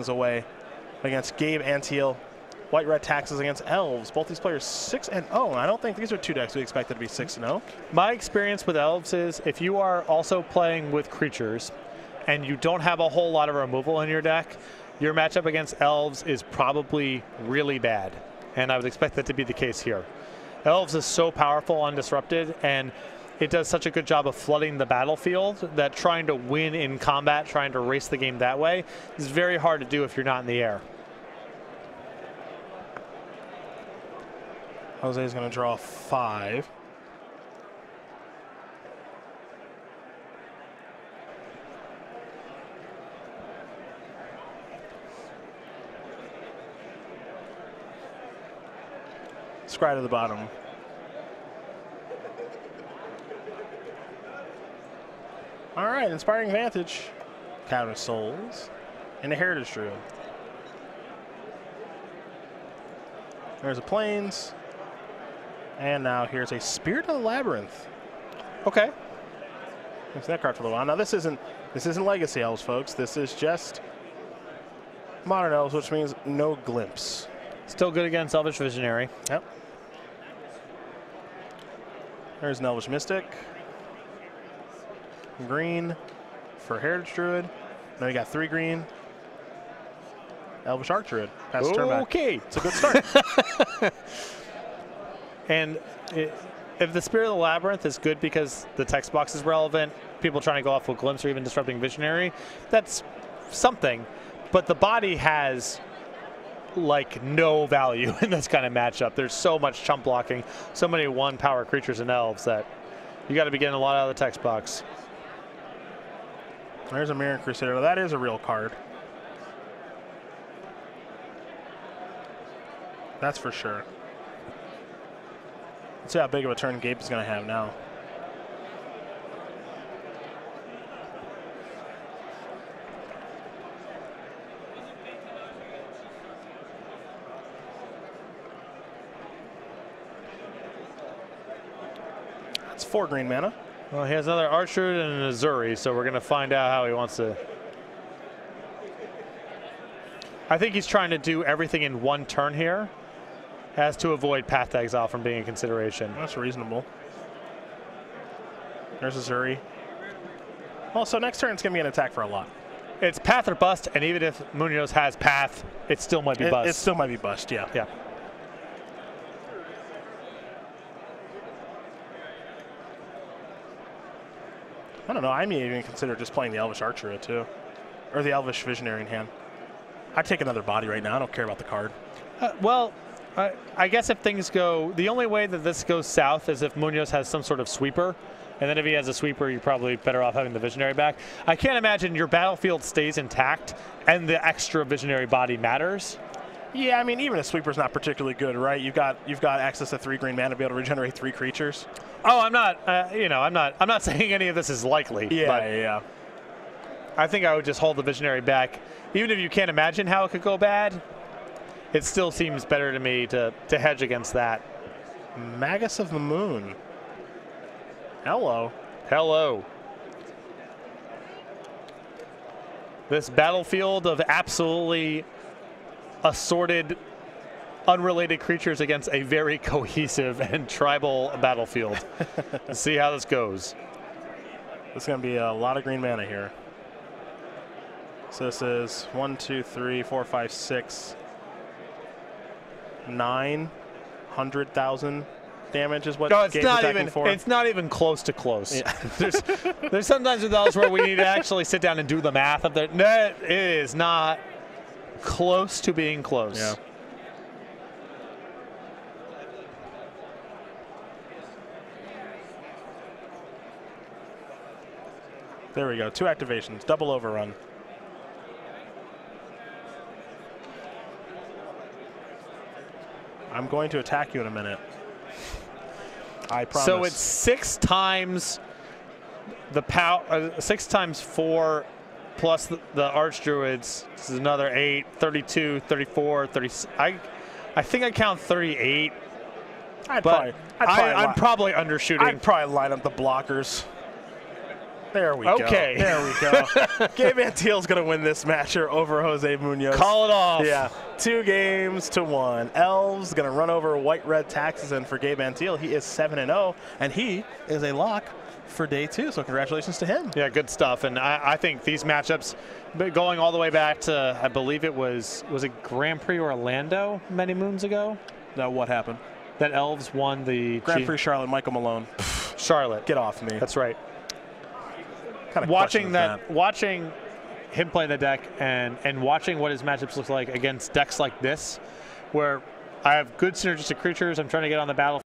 away against Gabe Antiel. White Red Taxes against Elves. Both these players 6-0. I don't think these are two decks we expected to be 6-0. My experience with Elves is if you are also playing with creatures and you don't have a whole lot of removal in your deck, your matchup against Elves is probably really bad. And I would expect that to be the case here. Elves is so powerful undisrupted, and it does such a good job of flooding the battlefield that trying to win in combat, trying to race the game that way, is very hard to do if you're not in the air. Jose's going to draw 5. Scry to the bottom. All right, Inspiring Vantage, Counter Souls, and a Heritage Druid. There's a Plains, and now here's a Spirit of the Labyrinth. Okay. Thanks that card for a little while. Now this isn't Legacy Elves, folks. This is just Modern Elves, which means no Glimpse. Still good against Elvish Visionary. Yep. There's an Elvish Mystic. Green for Heritage Druid. Now you got 3 green. Elvish Arc Druid. Pass the turn back. Okay. It's a good start. And if the Spirit of the Labyrinth is good because the text box is relevant, people trying to go off with Glimpse or even Disrupting Visionary, that's something. But the body has like no value in this kind of matchup. There's so much chump blocking, so many 1-power creatures and elves that you got to be getting a lot out of the text box. There's a Mirror Crusader. That is a real card. That's for sure. Let's see how big of a turn Gabe is going to have now. That's 4 green mana. Well, he has another Archdruid and an Azuri, so we're going to find out how he wants to. I think he's trying to do everything in one turn here, has to avoid Path to Exile from being a consideration. That's reasonable. There's Azuri. Well, so next turn it's going to be an attack for a lot. It's Path or Bust, and even if Munoz has Path, it still might be Bust. It still might be Bust, yeah. Yeah. I don't know. I may even consider just playing the Elvish Archer too, or the Elvish Visionary in hand. I'd take another body right now. I don't care about the card. Well, I guess if things go, the only way that this goes south is if Munoz has some sort of sweeper, and then if he has a sweeper, you're probably better off having the Visionary back. I can't imagine your battlefield stays intact and the extra Visionary body matters. Yeah, I mean, even a sweeper's not particularly good, right? You've got access to 3 green mana to be able to regenerate 3 creatures. Oh, I'm not. I'm not saying any of this is likely. Yeah, but yeah. I think I would just hold the Visionary back, even if you can't imagine how it could go bad. It still seems better to me to hedge against that. Magus of the Moon. Hello. Hello. This battlefield of absolutely assorted, unrelated creatures against a very cohesive and tribal battlefield. Let's see how this goes. This is going to be a lot of green mana here. So this is 1, 2, 3, 4, 5, 6, 900,000 damage is what Gabe's attacking for. It's not even close to close. Yeah. there's sometimes with those where we need to actually sit down and do the math of that. No, it is not close to being close. Yeah. There we go. 2 activations. Double overrun. I'm going to attack you in a minute. I promise. So it's 6 times the power, 6 times 4 plus the Archdruids. This is another 8, 32, 34, 30. I think I count 38. I'm probably undershooting. I'd probably line up the blockers. There we Okay. go. There we go. Gabe Antile's going to win this match over Jose Munoz. Call it off. Yeah, 2-1. Elves going to run over White-Red Taxes, and for Gabe Antile, he is 7-0, and he is a lock for day 2. So congratulations to him. Yeah, good stuff. And I think these matchups, going all the way back to, I believe it was it Grand Prix Orlando many moons ago? Now what happened? That Elves won the Grand Prix Charlotte, Michael Malone. Charlotte. Get off me. That's right. Kind of watching him play the deck and watching what his matchups look like against decks like this, where I have good synergistic creatures, I'm trying to get on the battlefield.